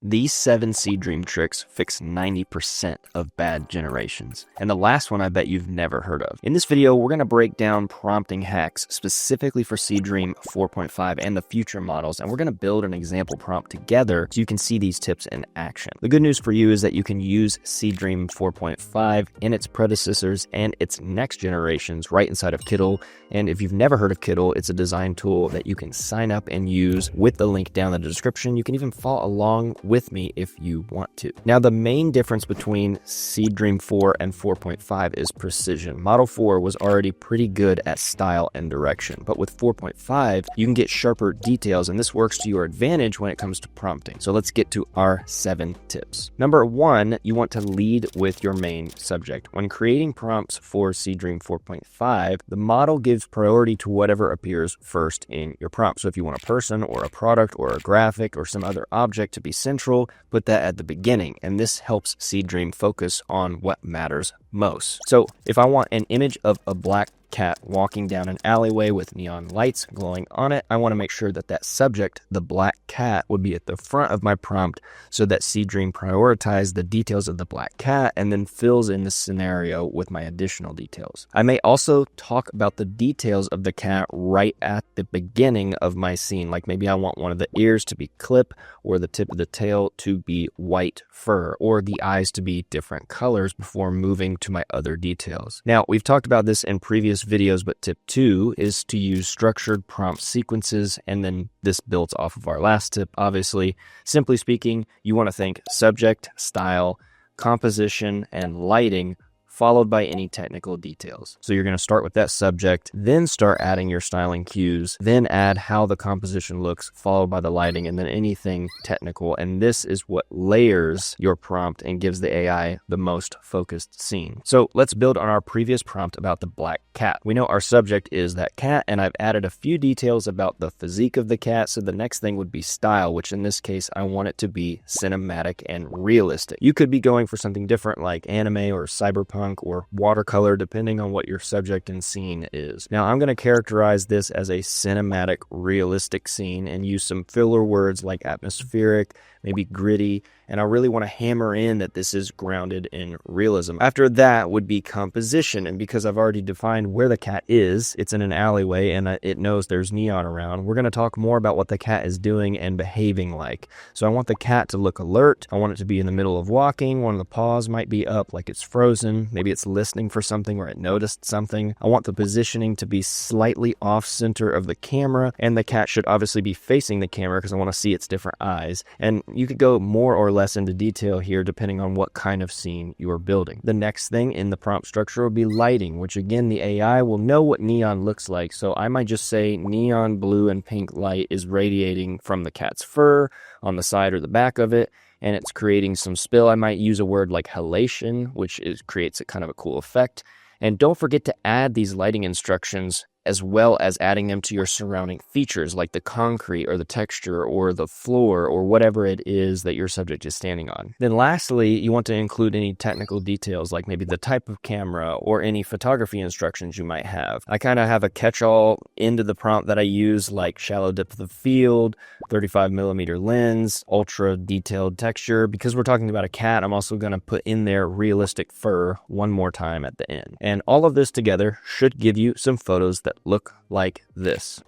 These 7 Seedream tricks fix 90% of bad generations. And the last one I bet you've never heard of. In this video, we're going to break down prompting hacks specifically for Seedream 4.5 and the future models, and we're going to build an example prompt together so you can see these tips in action. The good news for you is that you can use Seedream 4.5 and its predecessors and its next generations right inside of Kittl. And if you've never heard of Kittl, it's a design tool that you can sign up and use with the link down in the description. You can even follow along with me if you want to. Now, the main difference between Seedream 4 and 4.5 is precision. Model 4 was already pretty good at style and direction, but with 4.5, you can get sharper details, and this works to your advantage when it comes to prompting. So let's get to our 7 tips. Number 1, you want to lead with your main subject. When creating prompts for Seedream 4.5, the model gives priority to whatever appears first in your prompt. So if you want a person or a product or a graphic or some other object to be central, put that at the beginning, and this helps Seedream focus on what matters most. So if I want an image of a black cat walking down an alleyway with neon lights glowing on it, I want to make sure that that subject, the black cat, would be at the front of my prompt so that Seedream prioritizes the details of the black cat and then fills in the scenario with my additional details. I may also talk about the details of the cat right at the beginning of my scene, like maybe I want one of the ears to be clip, or the tip of the tail to be white fur, or the eyes to be different colors before moving to my other details. Now, we've talked about this in previous videos, but tip 2 is to use structured prompt sequences, and then this builds off of our last tip, obviously. Simply speaking, you want to think subject, style, composition, and lighting, followed by any technical details. So you're going to start with that subject, then start adding your styling cues, then add how the composition looks, followed by the lighting, and then anything technical. And this is what layers your prompt and gives the AI the most focused scene. So let's build on our previous prompt about the black cat. We know our subject is that cat, and I've added a few details about the physique of the cat. So the next thing would be style, which in this case, I want it to be cinematic and realistic. You could be going for something different like anime or cyberpunk or watercolor, depending on what your subject and scene is. Now, I'm going to characterize this as a cinematic, realistic scene and use some filler words like atmospheric, maybe gritty, and I really want to hammer in that this is grounded in realism. After that would be composition, and because I've already defined where the cat is, it's in an alleyway and it knows there's neon around, we're going to talk more about what the cat is doing and behaving like. So I want the cat to look alert, I want it to be in the middle of walking, one of the paws might be up like it's frozen, maybe it's listening for something or it noticed something. I want the positioning to be slightly off center of the camera, and the cat should obviously be facing the camera because I want to see its different eyes. And you could go more or less into detail here depending on what kind of scene you are building. The next thing in the prompt structure will be lighting, which again, the AI will know what neon looks like. So I might just say neon blue and pink light is radiating from the cat's fur on the side or the back of it, and it's creating some spill. I might use a word like halation, which creates a kind of a cool effect. And don't forget to add these lighting instructions as well as adding them to your surrounding features like the concrete or the texture or the floor or whatever it is that your subject is standing on. Then lastly, you want to include any technical details like maybe the type of camera or any photography instructions you might have. I kind of have a catch-all into the prompt that I use like shallow depth of field, 35mm lens, ultra detailed texture. Because we're talking about a cat, I'm also going to put in there realistic fur one more time at the end. And all of this together should give you some photos that look like this.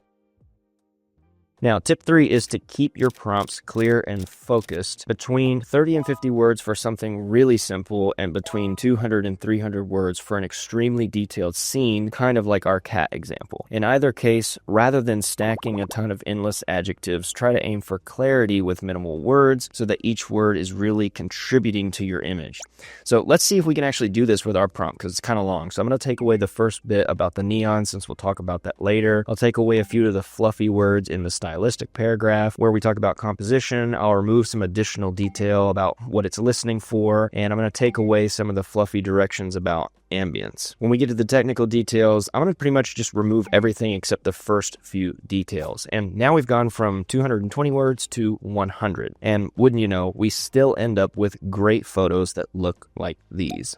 Now, tip 3 is to keep your prompts clear and focused. Between 30 and 50 words for something really simple, and between 200 and 300 words for an extremely detailed scene, kind of like our cat example. In either case, rather than stacking a ton of endless adjectives, try to aim for clarity with minimal words so that each word is really contributing to your image. So let's see if we can actually do this with our prompt, because it's kind of long. So I'm going to take away the first bit about the neon, since we'll talk about that later. I'll take away a few of the fluffy words in the stylistic paragraph where we talk about composition. I'll remove some additional detail about what it's listening for, and I'm going to take away some of the fluffy directions about ambience. When we get to the technical details, I'm going to pretty much just remove everything except the first few details. And now we've gone from 220 words to 100. And wouldn't you know, we still end up with great photos that look like these.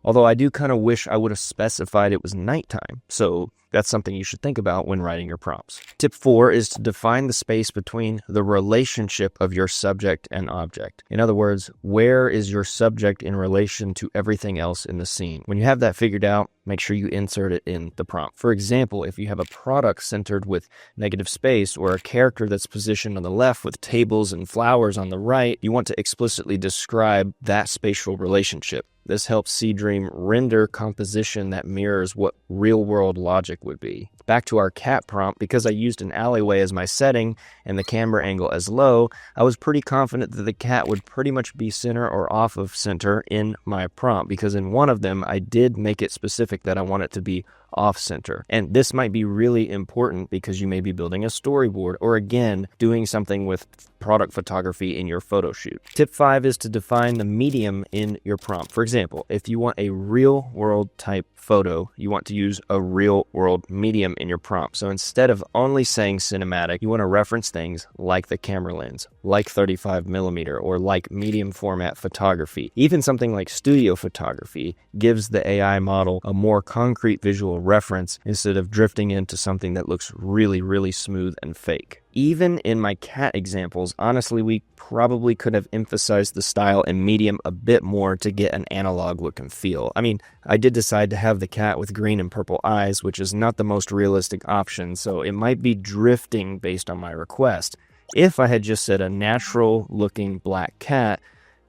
Although I do kind of wish I would have specified it was nighttime. So That's something you should think about when writing your prompts. Tip 4 is to define the space between the relationship of your subject and object. In other words, where is your subject in relation to everything else in the scene? When you have that figured out, make sure you insert it in the prompt. For example, if you have a product centered with negative space or a character that's positioned on the left with tables and flowers on the right, you want to explicitly describe that spatial relationship. This helps Seedream render composition that mirrors what real-world logic would be. Back to our cat prompt, because I used an alleyway as my setting and the camera angle as low, I was pretty confident that the cat would pretty much be center or off of center in my prompt, because in one of them, I did make it specific that I want it to be off-center. And this might be really important because you may be building a storyboard or, again, doing something with product photography in your photo shoot. Tip 5 is to define the medium in your prompt. For example, if you want a real-world type photo, you want to use a real-world medium in your prompt. So instead of only saying cinematic, you want to reference things like the camera lens, like 35mm, or like medium format photography. Even something like studio photography gives the AI model a more concrete visual reference instead of drifting into something that looks really, really smooth and fake. Even in my cat examples, honestly, we probably could have emphasized the style and medium a bit more to get an analog look and feel. I mean, I did decide to have the cat with green and purple eyes, which is not the most realistic option, so it might be drifting based on my request. If I had just said a natural-looking black cat,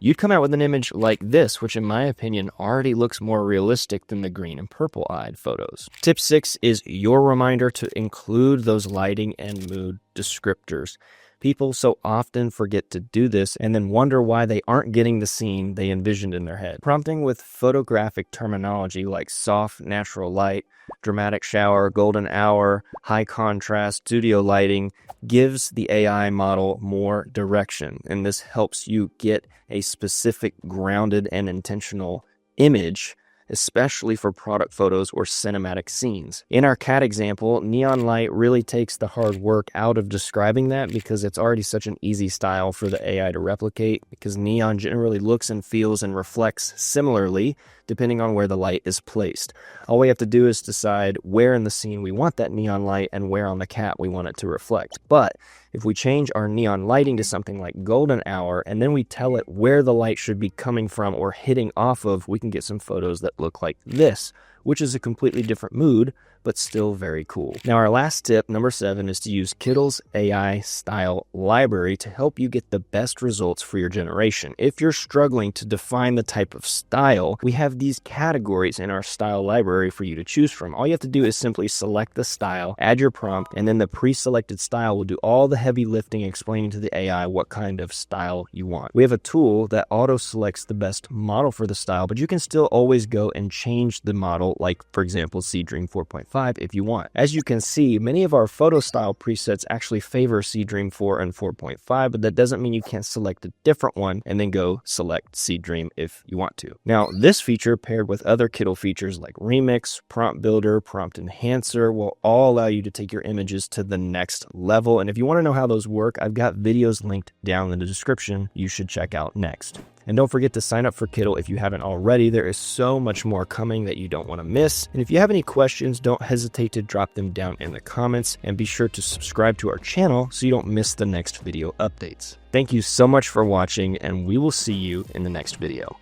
you'd come out with an image like this, which in my opinion already looks more realistic than the green and purple-eyed photos. Tip 6 is your reminder to include those lighting and mood descriptors. People so often forget to do this and then wonder why they aren't getting the scene they envisioned in their head. Prompting with photographic terminology like soft, natural light, dramatic shower, golden hour, high contrast, studio lighting gives the AI model more direction, and this helps you get a specific, grounded, and intentional image, especially for product photos or cinematic scenes. In our cat example, neon light really takes the hard work out of describing that because it's already such an easy style for the AI to replicate, because neon generally looks and feels and reflects similarly depending on where the light is placed. All we have to do is decide where in the scene we want that neon light and where on the cat we want it to reflect. But if we change our neon lighting to something like golden hour, and then we tell it where the light should be coming from or hitting off of, we can get some photos that look like this, which is a completely different mood, but still very cool. Now, our last tip, number 7, is to use Kittl's AI style library to help you get the best results for your generation. If you're struggling to define the type of style, we have these categories in our style library for you to choose from. All you have to do is simply select the style, add your prompt, and then the pre-selected style will do all the heavy lifting explaining to the AI what kind of style you want. We have a tool that auto-selects the best model for the style, but you can still always go and change the model, like, for example, Seedream 4.5 if you want. As you can see, many of our photo style presets actually favor Seedream 4 and 4.5, but that doesn't mean you can't select a different one and then go select Seedream if you want to. Now, this feature paired with other Kittl features like Remix, Prompt Builder, Prompt Enhancer will all allow you to take your images to the next level. And if you want to know how those work, I've got videos linked down in the description you should check out next. And don't forget to sign up for Kittl if you haven't already. There is so much more coming that you don't want to miss. And if you have any questions, don't hesitate to drop them down in the comments, and be sure to subscribe to our channel so you don't miss the next video updates. Thank you so much for watching, and we will see you in the next video.